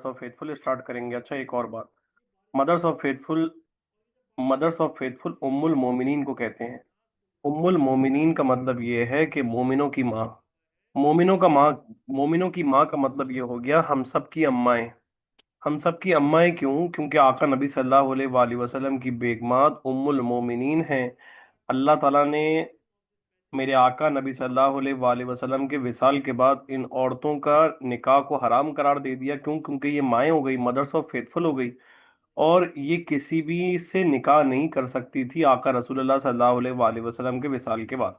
مدرس of فیتفل start کریں گے. اچھا ایک اور بات، مدرس آف فیتفل ام المومنین کو کہتے ہیں. ام المومنین کا مطلب یہ ہے کہ مومنوں کی ماں. مومنوں کا ماں مومنوں کی ماں کا مطلب یہ ہو گیا ہم سب کی امائیں. ہم سب کی امائیں کیوں؟ کیونکہ آقا نبی صلی اللہ علیہ وآلہ وسلم کی بیگمات ام المومنین ہیں. اللہ تعالیٰ نے میرے آقا نبی صلی اللہ علیہ وآلہ وسلم کے وصال کے بعد ان عورتوں کا نکاح کو حرام قرار دے دیا. کیوں؟ کیونکہ یہ مائیں ہو گئی، مدرس آف فیتفل ہو گئی، اور یہ کسی بھی سے نکاح نہیں کر سکتی تھی آقا رسول اللہ صلی اللہ علیہ وآلہ وسلم کے وصال کے بعد.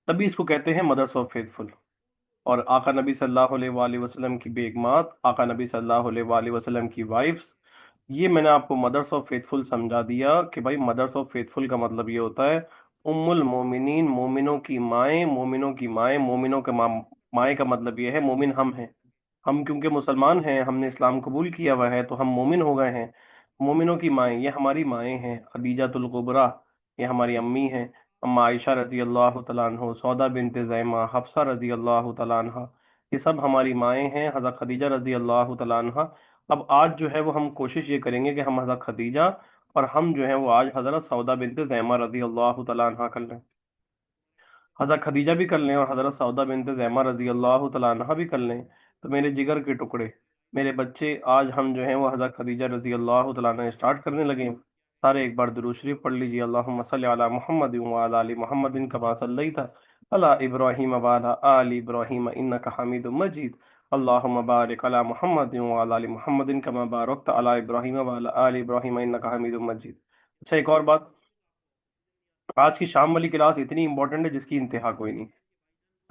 تبھی اس کو کہتے ہیں مدرس آف فیتفل. اور آقا نبی صلی اللہ علیہ وآلہ وسلم کی بیگمات، آقا نبی صلی اللہ علیہ وآلہ وسلم کی وائفز، یہ میں نے آپ کو مدرس آف فیتفل سمجھا دیا کہ بھائی مدرس آف فیتفل کا مطلب یہ ہوتا ہے ام المومنین، مومنوں کی مائیں. مومنوں کی مائیں، مومنوں کے مائیں کا مطلب یہ ہے مومن ہم ہیں. ہم کیونکہ مسلمان ہیں، ہم نے اسلام قبول کیا ہوا ہے تو ہم مومن ہو گئے ہیں. مومنوں کی مائیں یہ ہماری مائیں ہیں. خدیجۃ الکبریٰ یہ ہماری امی ہیں. اما عائشہ رضی اللہ تعالیٰ عنہ، سودا بنت زیمہ، حفصہ رضی اللہ تعالیٰ عنہ، یہ سب ہماری مائیں ہیں. حضرت خدیجہ رضی اللہ تعالیٰ عنہ. اب آج جو ہے وہ ہم کوشش یہ کریں گے کہ ہم حضرت خدیجہ اور ہم جو ہے وہ آج حضرت سودا بنت زیمہ رضی اللہ تعالیٰ عنہ کر لیں. حضرت خدیجہ بھی کر لیں اور حضرت سودا بنت زیمہ رضی اللہ تعالیٰ عنہ بھی کر لیں. تو میرے جگر کے ٹکڑے، میرے بچے، آج ہم جو ہیں وہ حضرت خدیجہ رضی اللہ تعالیٰ عنہ اسٹارٹ کرنے لگے. سارے ایک بار درود شریف پڑھ لیجیے. اللہم صلی علی محمد وعلی آل محمد کما صلیت علی ابراہیم وعلی آل ابراہیم انک حمید مجید. اللہم بارک علی محمد وعلی آل محمد کما بارکت علی ابراہیم وعلی آل ابراہیم انک حمید مجید. اچھا ایک اور بات، آج کی شام والی کلاس اتنی امپورٹنٹ ہے جس کی انتہا کوئی نہیں.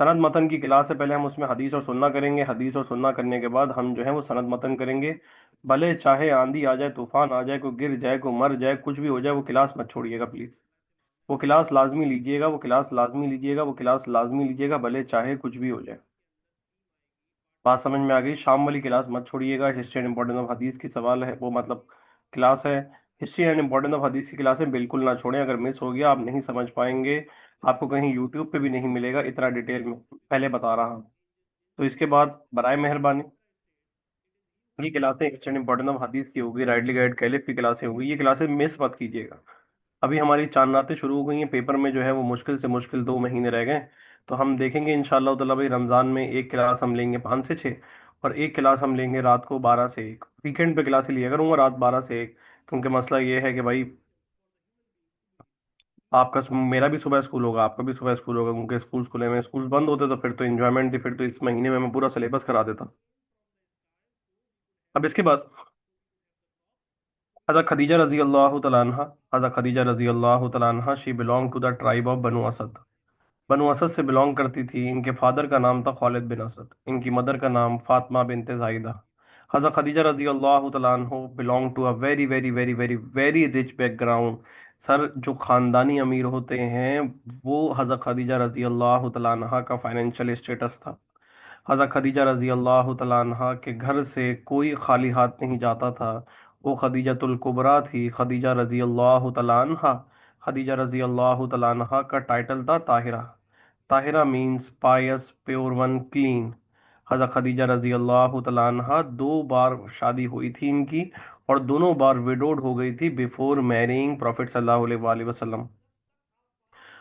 سند متن کی کلاس ہے، پہلے ہم اس میں حدیث اور سننا کریں گے. حدیث اور سننا کرنے کے بعد ہم جو ہے وہ سند متن کریں گے. بھلے چاہے آندھی آ جائے، طوفان آ جائے، کوئی گر جائے، کوئی مر جائے، کچھ بھی ہو جائے، وہ کلاس مت چھوڑیے گا پلیز. وہ کلاس لازمی لیجیے گا، وہ کلاس لازمی لیجیے گا، وہ کلاس لازمی لیجیے گا، بھلے چاہے کچھ بھی ہو جائے. بات سمجھ میں آ گئی؟ شام والی کلاس مت چھوڑیے گا. ہسٹری اینڈ امپورٹنس آف حدیث کی سوال ہے، وہ مطلب کلاس ہے. ہسٹری اینڈ امپورٹنس آف حدیث کی کلاسیں بالکل نہ چھوڑیں. اگر مس ہو گیا آپ نہیں سمجھ پائیں گے، آپ کو کہیں یوٹیوب پہ بھی نہیں ملے گا اتنا ڈیٹیل میں، پہلے بتا رہا ہوں. تو اس کے بعد برائے مہربانی یہ کلاسیں ہسٹری اینڈ امپورٹنس آف حدیث کی ہوگی، رائٹلی گائڈ کیلف کی کلاسیں ہوگی. یہ کلاسیں مس مت کیجیے گا. ابھی ہماری چاندناتیں شروع ہو گئی ہیں، پیپر میں جو ہے وہ مشکل سے مشکل 2 مہینے رہ گئے. تو ہم دیکھیں گے انشاءاللہ تعالیٰ بھائی رمضان میں ایک کلاس ہم لیں گے 5 سے 6، اور ایک کلاس ہم لیں گے رات کو 12 سے 1. ویکینڈ پہ کلاسیں لیا کروں گا رات 12 سے 1، کیونکہ مسئلہ یہ ہے کہ بھائی آپ کا میرا بھی صبح اسکول ہوگا، آپ کا بھی صبح اسکول ہوگا، کیونکہ اسکول کھلے میں اسکول بند ہوتے تو پھر تو انجوائمنٹ تھی، پھر تو اس مہینے میں پورا سلیبس کرا دیتا. اب اس کے بعد حضرت خدیجہ رضی اللہ تعالیٰ عنہ. حضرت خدیجہ رضی اللہ تعالیٰ عنہ she belong to the tribe of Banu Asad. بنو اسد سے بلونگ کرتی تھی. ان کے فادر کا نام تھا خالد بن اسد، ان کی مدر کا نام فاطمہ بنت زائدہ. حضرت خدیجہ رضی اللہ تعالیٰ عنہ belong to a very very very very very rich background. سر جو خاندانی امیر ہوتے ہیں وہ حضرت خدیجہ رضی اللہ تعالیٰ عنہ کا فائنینشیل اسٹیٹس تھا. حضرت خدیجہ رضی اللہ تعالیٰ عنہ کے گھر سے کوئی خالی ہاتھ نہیں جاتا تھا. وہ خدیجۃ الکبریٰ تھی. خدیجہ رضی اللہ تعالیٰ عنہ، خدیجہ رضی اللہ تعالیٰ عنہ کا ٹائٹل تھا طاہرہ. طاہرہ مینس پائس، پیور ون، کلین. حضرت خدیجہ رضی اللہ تعالیٰ عنہ 2 بار شادی ہوئی تھی ان کی، اور دونوں بار ویڈوڈ ہو گئی تھی بیفور میرینگ پروفٹ صلی اللہ علیہ وآلہ وسلم.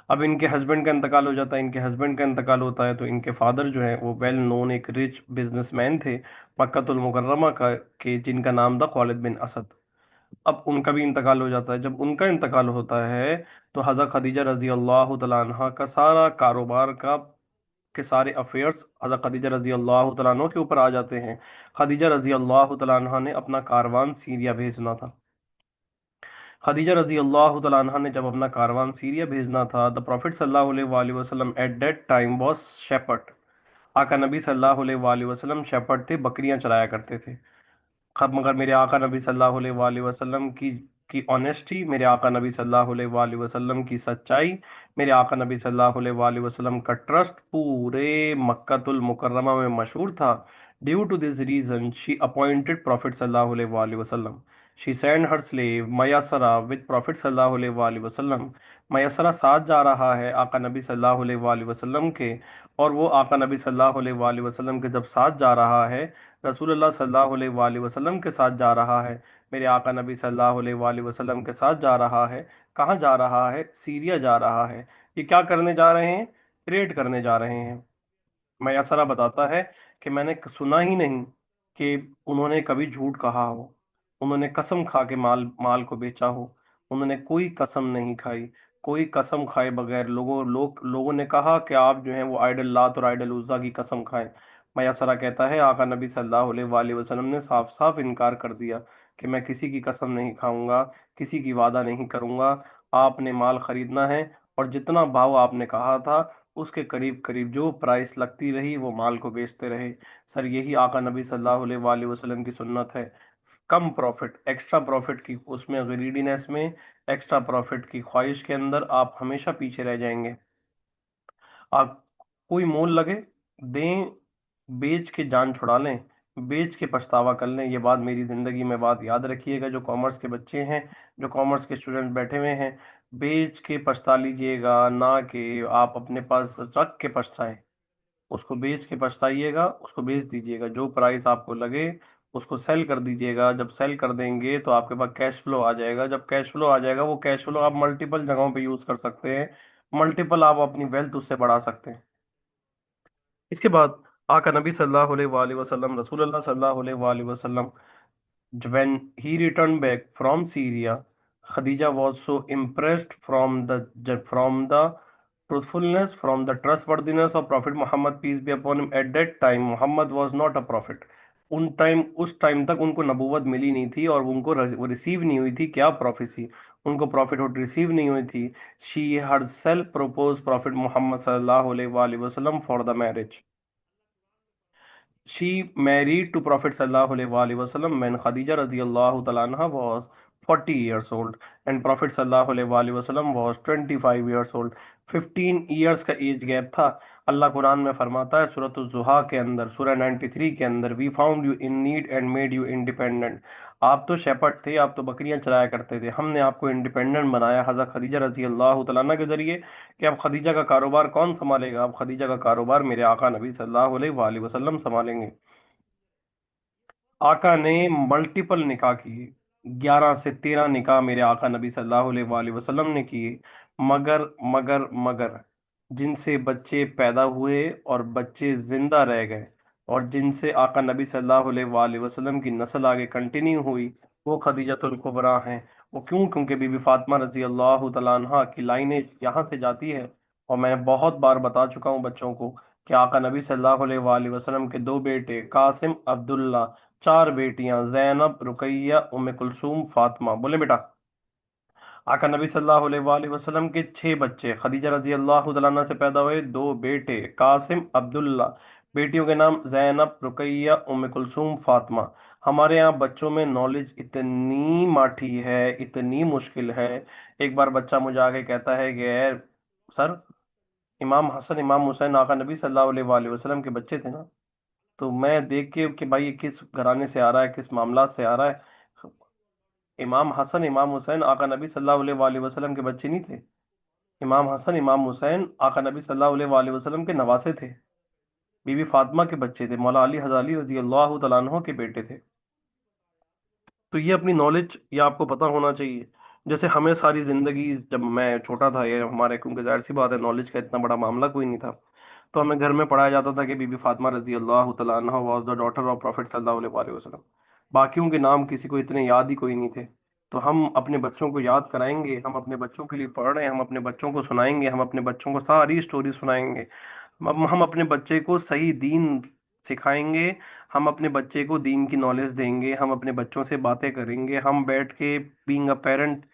اب ان کے ہسبینڈ کا انتقال ہو جاتا ہے. ان کے ہسبینڈ کا انتقال ہوتا ہے تو ان کے فادر جو ہے وہ ویل نون ایک رچ بزنس مین تھے مکۃ المکرمہ کا، کہ جن کا نام تھا خالد بن اسد. اب ان کا بھی انتقال ہو جاتا ہے. جب ان کا انتقال ہوتا ہے تو حضرت خدیجہ رضی اللہ تعالیٰ عنہ کا سارا کاروبار کا کے سارے افیئرس حضرت خدیجہ رضی اللہ تعالیٰ عنہ کے اوپر آ جاتے ہیں. خدیجہ رضی اللہ تعالیٰ عنہ نے اپنا کاروان سیریا بھیجنا تھا. خدیجہ رضی اللہ تعالیٰ عنہ نے جب اپنا کاروان سیریا بھیجنا تھا، the Prophet صلی اللہ علیہ وآلہ وسلم at that time was shepherd. آقا نبی صلی اللہ علیہ وآلہ وسلم shepherd تھے، بکریاں چلایا کرتے تھے. مگر میرے آقا نبی صلی اللہ علیہ وآلہ وسلم کی آنیسٹی، میرے آقا نبی صلی اللہ علیہ وآلہ وسلم کی سچائی، میرے آقا نبی صلی اللہ علیہ وآلہ وسلم کا ٹرسٹ پورے مکۃ المکرمہ میں مشہور تھا. Due to this reason she appointed prophet صلی اللہ علیہ وآلہ وسلم. She send her slave Maysara with prophet صلی اللہ علیہ وآلہ وسلم. میسرہ ساتھ جا رہا ہے آقا نبی صلی اللہ علیہ وآلہ وسلم کے، اور وہ آقا نبی صلی اللہ علیہ وآلہ وسلم کے جب ساتھ جا رہا ہے رسول اللہ صلی اللہ علیہ وآلہ وسلم کے ساتھ جا رہا ہے، میرے آقا نبی صلی اللہ علیہ وآلہ وسلم کے ساتھ جا رہا ہے۔ کہاں جا رہا ہے؟ سیریا جا رہا ہے۔ یہ کیا کرنے جا رہے ہیں؟ ریڈ کرنے جا رہے ہیں۔ میسرہ بتاتا ہے کہ میں نے سنا ہی نہیں کہ انہوں نے کبھی جھوٹ کہا ہو، انہوں نے قسم کھا کے مال مال کو بیچا ہو، انہوں نے کوئی قسم نہیں کھائی، کوئی قسم کھائے بغیر لوگوں نے کہا کہ آپ جو ہیں وہ آئیڈل لات اور آئیڈل عزا کی قسم کھائیں۔ میسرہ کہتا ہے آقا نبی صلی اللہ علیہ وآلہ وسلم نے صاف صاف انکار کر دیا کہ میں کسی کی قسم نہیں کھاؤں گا، کسی کی وعدہ نہیں کروں گا۔ آپ نے مال خریدنا ہے اور جتنا بھاؤ آپ نے کہا تھا اس کے قریب قریب جو پرائس لگتی رہی وہ مال کو بیچتے رہے۔ سر یہی آقا نبی صلی اللہ علیہ وآلہ وسلم کی سنت ہے۔ کم پروفٹ، ایکسٹرا پروفٹ کی اس میں گریڈینس میں، ایکسٹرا پروفٹ کی خواہش کے اندر آپ ہمیشہ پیچھے رہ جائیں گے۔ آپ کوئی مول لگے دیں، بیچ کے جان چھڑا لیں، بیچ کے پچھتاوا کر لیں۔ یہ بات میری زندگی میں بات یاد رکھیے گا، جو کامرس کے بچے ہیں، جو کامرس کے اسٹوڈنٹ بیٹھے ہوئے ہیں، بیچ کے پچھتا لیجئے گا، نہ کہ آپ اپنے پاس رکھ کے پچھتائیں۔ اس کو بیچ کے پچھتائیے گا، اس کو بیچ دیجیے گا، جو پرائس آپ کو لگے اس کو سیل کر دیجیے گا۔ جب سیل کر دیں گے تو آپ کے پاس کیش فلو آ جائے گا، جب کیش فلو آ جائے گا وہ کیش فلو آپ ملٹیپل جگہوں پہ یوز کر سکتے ہیں، ملٹیپل آپ اپنی ویلتھ اس سے بڑھا سکتے ہیں۔ اس کے بعد آقا نبی صلی اللہ علیہ وآلہ وسلم، رسول اللہ صلی اللہ علیہ وآلہ وسلم، when he returned back from Syria, Khadija was so impressed from the truthfulness, from the trustworthiness of Prophet Muhammad, peace be upon him. At that time, Muhammad was not a prophet. اس time تک ان کو نبوت ملی نہیں تھی اور ان کو ریسیو نہیں ہوئی تھی کیا پروفیسی، ان کو prophethood ریسیو نہیں ہوئی تھی۔ She herself proposed Prophet Muhammad صلی اللہ علیہ وآلہ وسلم for the marriage. She married to Prophet sallallahu alaihi wasallam when Khadija radiallahu ta'ala anha was 40 years old and Prophet sallallahu alaihi wasallam was 25 years old. 15 years کا age gap تھا۔ اللہ قرآن میں فرماتا ہے سورۃ الضحیٰ کے اندر، سورہ 93 کے اندر، "We found you in need and made you independent." آپ تو شیپرڈ تھے، آپ تو بکریاں چرایا کرتے تھے، ہم نے آپ کو انڈیپینڈنٹ بنایا حضرت خدیجہ رضی اللہ تعالیٰ عنہ کے ذریعے۔ کہ اب خدیجہ کا کاروبار کون سنبھالے گا؟ اب خدیجہ کا کاروبار میرے آقا نبی صلی اللہ علیہ وآلہ وسلم سنبھالیں گے۔ آقا نے ملٹیپل نکاح کیے، 11 سے 13 نکاح میرے آقا نبی صلی اللہ علیہ وآلہ وسلم نے کیے، مگر جن سے بچے پیدا ہوئے اور بچے زندہ رہ گئے اور جن سے آقا نبی صلی اللہ علیہ وآلہ وسلم کی نسل آگے کنٹینیو ہوئی، وہ خدیجۃ الکبریٰ ہیں۔ وہ کیوں؟ کیونکہ بی بی فاطمہ رضی اللہ تعالیٰ عنہ کی لائنیج یہاں سے جاتی ہے، اور میں بہت بار بتا چکا ہوں بچوں کو کہ آقا نبی صلی اللہ علیہ وآلہ وسلم کے 2 بیٹے قاسم، عبداللہ، 4 بیٹیاں زینب، رقیہ، ام کلثوم، فاطمہ۔ بولے بیٹا۔ آقا نبی صلی اللہ علیہ وآلہ وسلم کے 6 بچے خدیجہ رضی اللہ تعالیٰ عنہ سے پیدا ہوئے، 2 بیٹے قاسم، عبداللہ، بیٹیوں کے نام زینب، رقیہ، ام کلثوم، فاطمہ۔ ہمارے یہاں بچوں میں نالج اتنی ماٹھی ہے، اتنی مشکل ہے۔ ایک بار بچہ مجھے آ کے کہتا ہے کہ "اے سر، امام حسن امام حسین آقا نبی صلی اللہ علیہ وآلہ وسلم کے بچے تھے نا"۔ تو میں دیکھ کے کہ بھائی یہ کس گھرانے سے آ رہا ہے، کس معاملات سے آ رہا ہے۔ امام حسن امام حسین آقا نبی صلی اللہ علیہ وآلہ وسلم کے بچے نہیں تھے، امام حسن امام حسین آقا نبی صلی اللہ علیہ وآلہ وسلم کے نواسے تھے، بی بی فاطمہ کے بچے تھے، مولا علی حضرت علی رضی اللہ تعالیٰ عنہ کے بیٹے تھے۔ تو یہ اپنی نالج یہ آپ کو پتہ ہونا چاہیے۔ جیسے ہمیں ساری زندگی، جب میں چھوٹا تھا، یہ ہمارے کیونکہ ظاہر سی بات ہے نالج کا اتنا بڑا معاملہ کوئی نہیں تھا، تو ہمیں گھر میں پڑھایا جاتا تھا کہ بی بی فاطمہ رضی اللہ تعالیٰ عنہ was the daughter of prophet صلی اللہ علیہ وآلہ وسلم۔ باقیوں کے نام کسی کو اتنے یاد ہی کوئی نہیں تھے۔ تو ہم اپنے بچوں کو یاد کرائیں گے، ہم اپنے بچوں کے لیے پڑھ رہے ہیں، ہم اپنے بچوں کو سنائیں گے، ہم اپنے بچوں کو ساری سٹوری سنائیں گے، ہم اپنے بچے کو صحیح دین سکھائیں گے، ہم اپنے بچے کو دین کی نالج دیں گے، ہم اپنے بچوں سے باتیں کریں گے، ہم بیٹھ کے بینگ اے پیرنٹ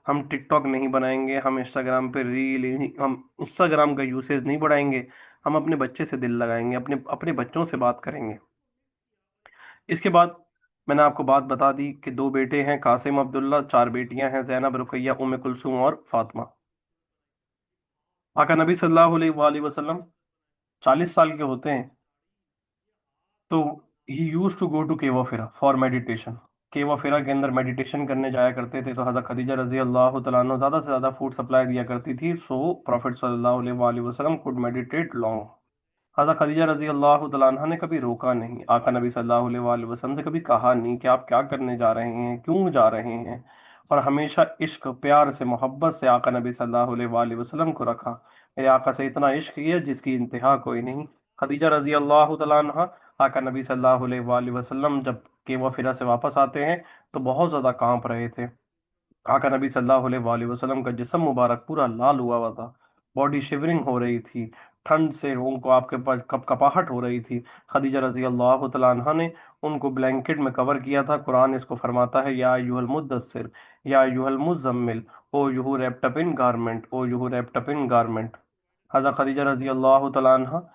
ہم ٹک ٹاک نہیں بنائیں گے، ہم انسٹاگرام پہ ہم انسٹاگرام کا یوسیج نہیں بڑھائیں گے، ہم اپنے بچے سے دل لگائیں گے، اپنے بچوں سے بات کریں گے۔ اس کے بعد میں نے آپ کو بات بتا دی کہ 2 بیٹے ہیں قاسم، عبداللہ، 4 بیٹیاں ہیں زینب، رقیہ، ام کلثوم اور فاطمہ۔ آقا نبی صلی اللہ علیہ وآلہ وسلم 40 سال کے ہوتے ہیں تو he use to go to cave of Hira for meditation. Cave of Hira کے اندر میڈیٹیشن کرنے جایا کرتے تھے، تو حضرت خدیجہ رضی اللہ تعالیٰ عنہ زیادہ سے زیادہ فوڈ سپلائی دیا کرتی تھی، سو پروفیٹ صلی اللہ علیہ وآلہ وسلم could meditate long۔ حضرت خدیجہ رضی اللہ تعالیٰ عنہ نے کبھی روکا نہیں، آقا نبی صلی اللہ علیہ وآلہ وسلم سے کبھی کہا نہیں کہ آپ کیا کرنے جا رہے ہیں، کیوں جا رہے ہیں، اور ہمیشہ عشق پیار سے محبت سے آقا نبی صلی اللہ علیہ وآلہ وسلم کو رکھا۔ میرے آقا سے اتنا عشق کیا جس کی انتہا کوئی نہیں۔ خدیجہ رضی اللہ تعالیٰ عنہ آقا نبی صلی اللہ علیہ وآلہ وسلم جب کہ وہ پھرا سے واپس آتے ہیں تو بہت زیادہ کانپ رہے تھے۔ آقا نبی صلی اللہ علیہ وآلہ وسلم کا جسم مبارک پورا لال ہوا ہوا تھا، باڈی شیورنگ ہو رہی تھی، ٹھنڈ سے ان کو آپ کے پاس کپ کپاہٹ ہو رہی تھی۔ خدیجہ رضی اللہ تعالیٰ عنہ نے ان کو بلینکٹ میں کور کیا تھا۔ قرآن اس کو فرماتا ہے، یا ایھا المدثر یا ایھا المزمل، O you wrapped up in garment, O you wrapped up in garment. حضرت خدیجہ رضی اللہ تعالیٰ عنہ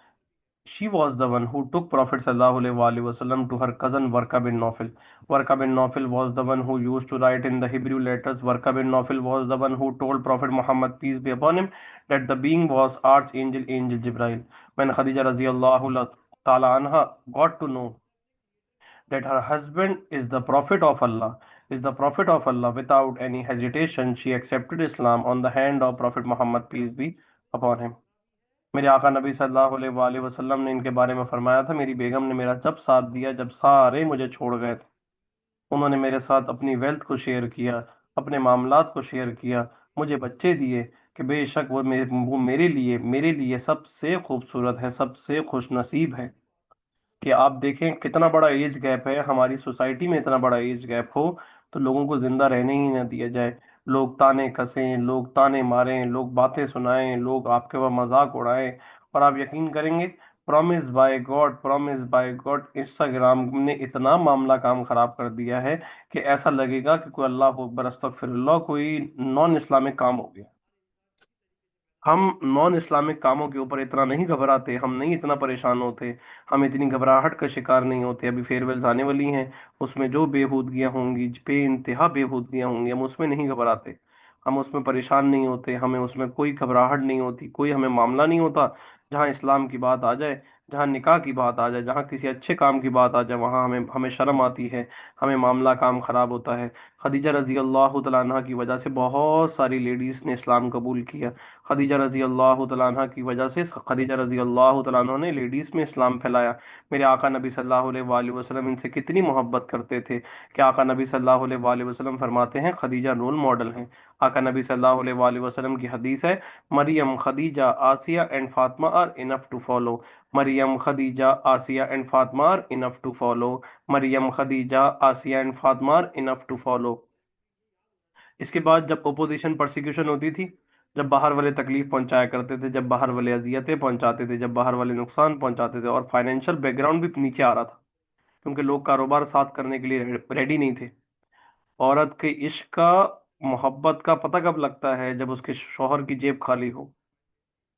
she was the one who took Prophet sallallahu alaihi wasallam to her cousin Warqa bin Nawfal. Warqa bin Nawfal was the one who used to write in the Hebrew letters. Warqa bin Nawfal was the one who told Prophet Muhammad, peace be upon him, that the being was Archangel Angel Jibrail. When Khadija radiallahu ta'ala anha got to know that her husband is the Prophet of Allah, without any hesitation, she accepted Islam on the hand of Prophet Muhammad, peace be upon him. میرے آقا نبی صلی اللہ علیہ وآلہ وسلم نے ان کے بارے میں فرمایا تھا، میری بیگم نے میرا جب ساتھ دیا جب سارے مجھے چھوڑ گئے تھے، انہوں نے میرے ساتھ اپنی ویلتھ کو شیئر کیا، اپنے معاملات کو شیئر کیا، مجھے بچے دیے، کہ بے شک وہ میرے لیے سب سے خوبصورت ہے، سب سے خوش نصیب ہے۔ کہ آپ دیکھیں کتنا بڑا ایج گیپ ہے، ہماری سوسائٹی میں اتنا بڑا ایج گیپ ہو تو لوگوں کو زندہ رہنے ہی نہ دیا جائے، لوگ تانے کسیں، لوگ تانے ماریں، لوگ باتیں سنائیں، لوگ آپ کے وہ مذاق اڑائیں، اور آپ یقین کریں گے، پرومس بائی گاڈ انسٹاگرام نے اتنا معاملہ کام خراب کر دیا ہے کہ ایسا لگے گا کہ کوئی اللہ اکبر استغفر اللہ کوئی نان اسلامک کام ہو گیا۔ ہم نان اسلامک کاموں کے اوپر اتنا نہیں گھبراتے، ہم نہیں اتنا پریشان ہوتے، ہم اتنی گھبراہٹ کا شکار نہیں ہوتے۔ ابھی فیئر ویلز آنے والی ہیں، اس میں جو بےہودگیاں ہوں گی، بے انتہا بےہودگیاں ہوں گی، ہم اس میں نہیں گھبراتے، ہم اس میں پریشان نہیں ہوتے، ہمیں اس میں کوئی گھبراہٹ نہیں ہوتی، کوئی ہمیں معاملہ نہیں ہوتا۔ جہاں اسلام کی بات آ جائے، جہاں نکاح کی بات آ جائے، جہاں کسی اچھے کام کی بات آ جائے، وہاں ہمیں ہمیں شرم آتی ہے، ہمیں معاملہ کام خراب ہوتا ہے۔ خدیجہ رضی اللہ تعالیٰ عنہ کی وجہ سے بہت ساری لیڈیز نے اسلام قبول کیا۔ خدیجہ رضی اللہ تعالیٰ عنہ کی وجہ سے خدیجہ رضی اللہ تعالیٰ عنہ نے لیڈیز میں اسلام پھیلایا۔ میرے آقا نبی صلی اللہ علیہ وآلہ وسلم ان سے کتنی محبت کرتے تھے کہ آقا نبی صلی اللہ علیہ وآلہ وسلم فرماتے ہیں خدیجہ رول ماڈل ہیں۔ آقا نبی صلی اللہ علیہ وآلہ وسلم کی حدیث ہے، Maryam Khadija Asiya and Fatima are enough to follow, Maryam Khadija Asiya and Fatima are enough to follow, Maryam Khadija Asiya and Fatima are enough to follow. اس کے بعد جب اپوزیشن پرسیکیوشن ہوتی تھی، جب باہر والے تکلیف پہنچایا کرتے تھے، جب باہر والے اذیتیں پہنچاتے تھے، جب باہر والے نقصان پہنچاتے تھے، اور فائنینشیل بیک گراؤنڈ بھی نیچے آ رہا تھا کیونکہ لوگ کاروبار ساتھ کرنے کے لیے ریڈی نہیں تھے۔ عورت کے عشق کا، محبت کا پتہ کب لگتا ہے؟ جب اس کے شوہر کی جیب خالی ہو،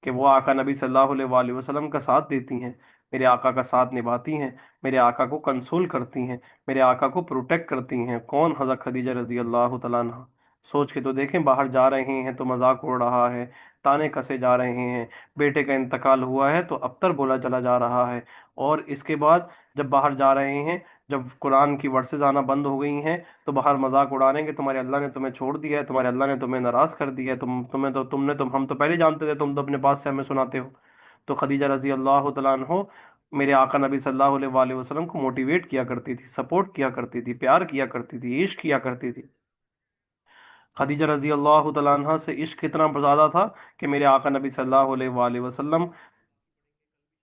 کہ وہ آقا نبی صلی اللہ علیہ وآلہ وسلم کا ساتھ دیتی ہیں، میرے آقا کا ساتھ نبھاتی ہیں، میرے آقا کو کنسول کرتی ہیں، میرے آقا کو پروٹیکٹ کرتی ہیں۔ کون؟ حضرت خدیجہ رضی اللہ تعالیٰ عنہ۔ سوچ کے تو دیکھیں، باہر جا رہے ہیں تو مذاق اڑ رہا ہے، تانے کسے جا رہے ہیں، بیٹے کا انتقال ہوا ہے تو ابتر بولا چلا جا رہا ہے، اور اس کے بعد جب باہر جا رہے ہیں، جب قرآن کی ورسز آنا بند ہو گئی ہیں تو باہر مذاق اڑا رہے ہیں کہ تمہارے اللہ نے تمہیں چھوڑ دیا ہے، تمہارے اللہ نے تمہیں ناراض کر دیا ہے، ہم تو پہلے جانتے تھے، تم تو اپنے پاس سے ہمیں سناتے ہو۔ تو خدیجہ رضی اللہ تعالیٰ عنہ میرے آقا نبی صلی اللہ علیہ وآلہ وسلم کو موٹیویٹ کیا کرتی تھی، سپورٹ کیا کرتی تھی، پیار کیا کرتی تھی، عشق کیا کرتی تھی۔ خدیجہ رضی اللہ تعالیٰ عنہ سے عشق اتنا زیادہ تھا کہ میرے آقا نبی صلی اللہ علیہ وآلہ وسلم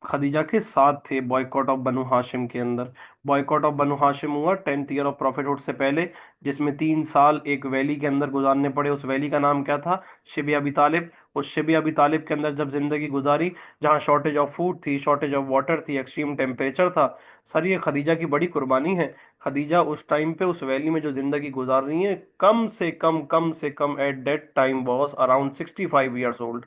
خدیجہ کے ساتھ تھے بوائیکاٹ آف بنو ہاشم کے اندر۔ بوائیکاٹ آف بنو ہاشم ہوا 10th year of profit hood سے پہلے، جس میں 3 سال ایک ویلی کے اندر گزارنے پڑے۔ اس ویلی کا نام کیا تھا؟ شب ابی طالب۔ اس شب ابی طالب کے اندر جب زندگی گزاری، جہاں شارٹیج آف فوڈ تھی، شارٹیج آف واٹر تھی، ایکسٹریم ٹیمپریچر تھا، سر یہ خدیجہ کی بڑی قربانی ہے۔ خدیجہ اس ٹائم پہ اس ویلی میں جو زندگی گزار رہی ہیں، کم سے کم at that time was around 65 years old.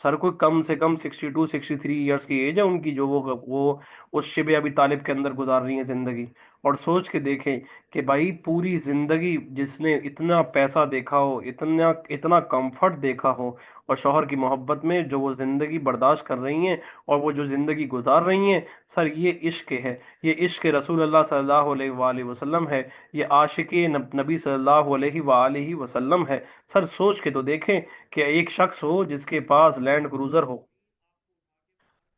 Sir کوئی کم سے کم 62 63 ایئرس کی ایج ہے ان کی، جو وہ اس شب ابی طالب کے اندر گزار رہی ہیں زندگی۔ اور سوچ کے دیکھیں کہ بھائی پوری زندگی جس نے اتنا پیسہ دیکھا ہو، اتنا اتنا کمفرٹ دیکھا ہو، اور شوہر کی محبت میں جو وہ زندگی برداشت کر رہی ہیں اور وہ جو زندگی گزار رہی ہیں، سر یہ عشق ہے، یہ عشق رسول اللہ صلی اللہ علیہ وآلہ وسلم ہے، یہ عاشق نبی صلی اللہ علیہ وآلہ وسلم ہے۔ سر سوچ کے تو دیکھیں کہ ایک شخص ہو جس کے پاس لینڈ کروزر ہو،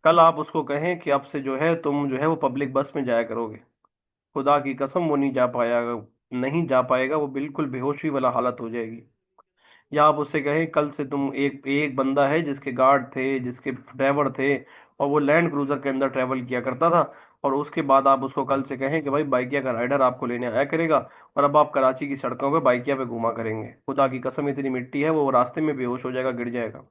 کل آپ اس کو کہیں کہ اب سے جو ہے تم جو ہے وہ پبلک بس میں جایا کرو گے، خدا کی قسم وہ نہیں جا پایا گا، نہیں جا پائے گا، وہ بالکل بے ہوشی والا حالت ہو جائے گی۔ یا آپ اس سے کہیں کل سے تم ایک ایک بندہ ہے جس کے گارڈ تھے، جس کے ڈرائیور تھے، اور وہ لینڈ کروزر کے اندر ٹریول کیا کرتا تھا، اور اس کے بعد آپ اس کو کل سے کہیں کہ بھائی بائکیا کا رائڈر آپ کو لینے آیا کرے گا، اور اب آپ کراچی کی سڑکوں پہ بائکیا پہ گھوما کریں گے، خدا کی قسم اتنی مٹی ہے وہ راستے میں بے ہوش ہو جائے گا، گر جائے گا۔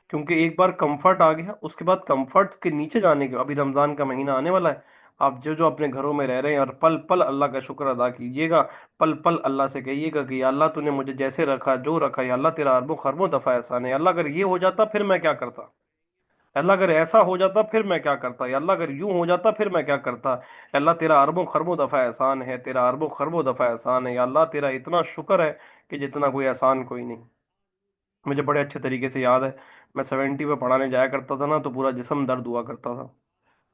کیونکہ ایک بار کمفرٹ آ گیا، اس کے بعد کمفرٹ کے نیچے جانے کے، ابھی رمضان کا مہینہ آنے والا ہے، آپ جو جو اپنے گھروں میں رہ رہے ہیں، اور پل پل اللہ کا شکر ادا کیجیے گا، پل پل اللہ سے کہیے گا کہ یا اللہ تو نے مجھے جیسے رکھا، جو رکھا، یا اللہ تیرا اربوں خربوں دفع احسان ہے، یا اللہ اگر یہ ہو جاتا پھر میں کیا کرتا، یا اللہ اگر ایسا ہو جاتا پھر میں کیا کرتا، یا اللہ اگر یوں ہو جاتا پھر میں کیا کرتا، یا اللہ تیرا اربوں خربوں دفع احسان ہے، تیرا اربوں خربوں دفع احسان ہے، یا اللہ تیرا اتنا شکر ہے کہ جتنا کوئی احسان کوئی نہیں۔ مجھے بڑے اچھے طریقے سے یاد ہے، میں 70 پہ پڑھانے جایا کرتا تھا نا تو پورا جسم درد ہوا کرتا تھا۔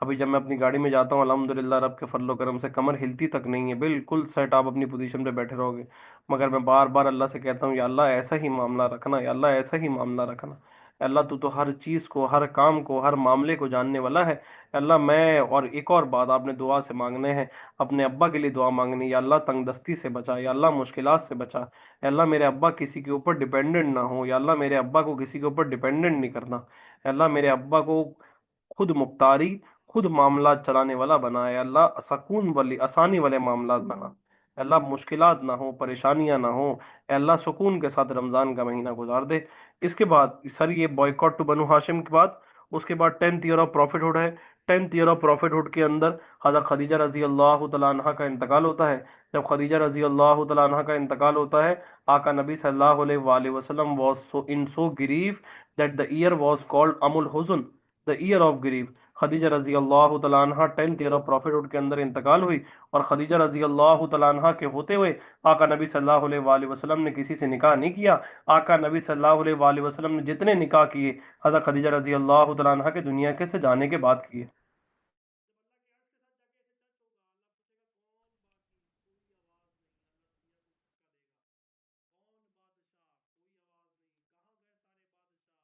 ابھی جب میں اپنی گاڑی میں جاتا ہوں الحمدللہ رب کے فضل و کرم سے کمر ہلتی تک نہیں ہے، بالکل سیٹ، آپ اپنی پوزیشن پہ بیٹھے رہو گے، مگر میں بار بار اللہ سے کہتا ہوں یا اللہ ایسا ہی معاملہ رکھنا، یا اللہ ایسا ہی معاملہ رکھنا، یا اللہ تو ہر چیز کو، ہر کام کو، ہر معاملے کو جاننے والا ہے، یا اللہ میں، اور ایک اور بات آپ نے دعا سے مانگنے ہیں، اپنے ابا کے لیے دعا مانگنی، یا اللہ تنگ دستی سے بچا، یا اللہ مشکلات سے بچا، یا اللہ میرے ابا کسی کے اوپر ڈیپینڈنٹ نہ ہو، یا اللہ میرے ابا کو کسی کے اوپر ڈیپینڈنٹ نہیں کرنا، یا اللہ میرے ابا کو خود مختاری، خود معاملات چلانے والا بنا ہے، اللہ سکون والی آسانی والے معاملات بنا، اے اللہ مشکلات نہ ہو، پریشانیاں نہ ہو، اے اللہ سکون کے ساتھ رمضان کا مہینہ گزار دے۔ اس کے بعد سر یہ بوائکاٹ ٹو بنو ہاشم کے بعد، اس کے بعد 10th year of profit hood ہے۔ 10th year of profit hood کے اندر حضرت خدیجہ رضی اللہ تعالیٰ عنہ کا انتقال ہوتا ہے۔ جب خدیجہ رضی اللہ تعالیٰ عنہ کا انتقال ہوتا ہے، آقا نبی صلی اللہ علیہ وآلہ وسلم was so grief that the year was called امul حزن، the year of grief۔ Khadija رضی اللہ تعالیٰ عنہ 10th ایئر آف پروفٹ کے اندر انتقال ہوئی، اور خدیجہ رضی اللہ تعالیٰ عنہ کے ہوتے ہوئے آقا نبی صلی اللہ علیہ وآلہ وسلم نے کسی سے نکاح نہیں کیا۔ آقا نبی صلی اللہ علیہ وآلہ وسلم نے جتنے نکاح کیے حضرت خدیجہ رضی اللہ تعالیٰ عنہ کے دنیا کے سے جانے کے بعد کیے۔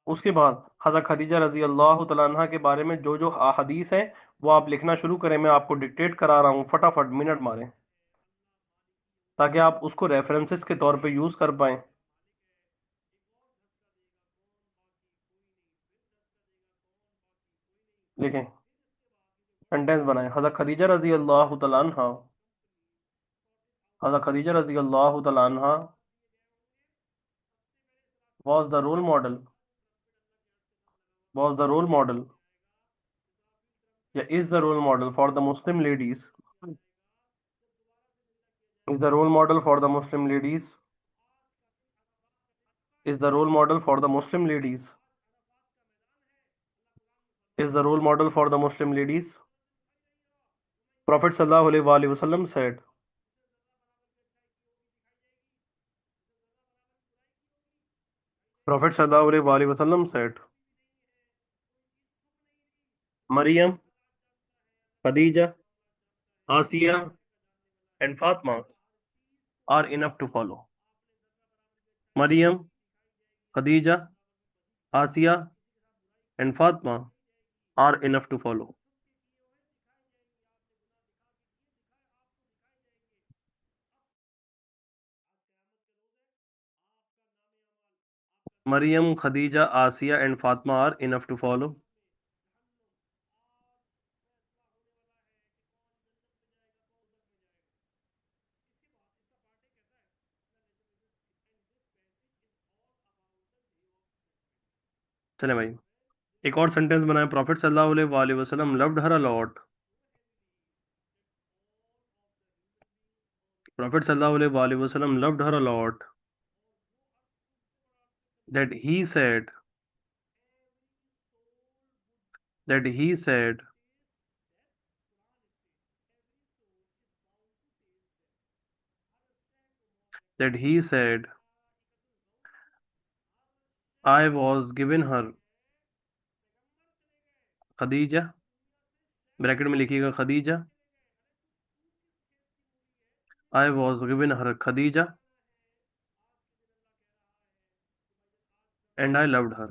اس کے بعد حضرت خدیجہ رضی اللہ تعالیٰ عنہ کے بارے میں جو جو احادیث ہیں وہ آپ لکھنا شروع کریں، میں آپ کو ڈکٹیٹ کرا رہا ہوں، فٹافٹ منٹ ماریں، تاکہ آپ اس کو ریفرنسز کے طور پہ یوز کر پائیں۔ لکھیں، سینٹینس بنائیں، حضرت خدیجہ رضی اللہ تعالیٰ عنہ، حضرت خدیجہ رضی اللہ تعالیٰ عنہ was the role model, was the role model یا is the role model for the Muslim ladies, is the role model for the Muslim ladies, is the role model for the Muslim ladies, is the role model for the Muslim ladies. Prophet sallallahu alaihi وآلہ وسلم said، Prophet sallallahu alaihi وآلہ وسلم said، Maryam, Khadija, Asiya and Fatima are enough to follow۔ Maryam, Khadija, Asiya and Fatima are enough to follow۔ Maryam, Khadija, Asiya and Fatima are enough to follow۔ چلیں بھائی ایک اور sentence بنائیں، Prophet صلی اللہ علیہ وآلہ وسلم loved her a lot۔ Prophet صلی اللہ علیہ وآلہ وسلم loved her a lot that he said، that he said that he said I was given her، Khadija, bracket میں لکھیے گا Khadija, I was given her Khadija and I loved her۔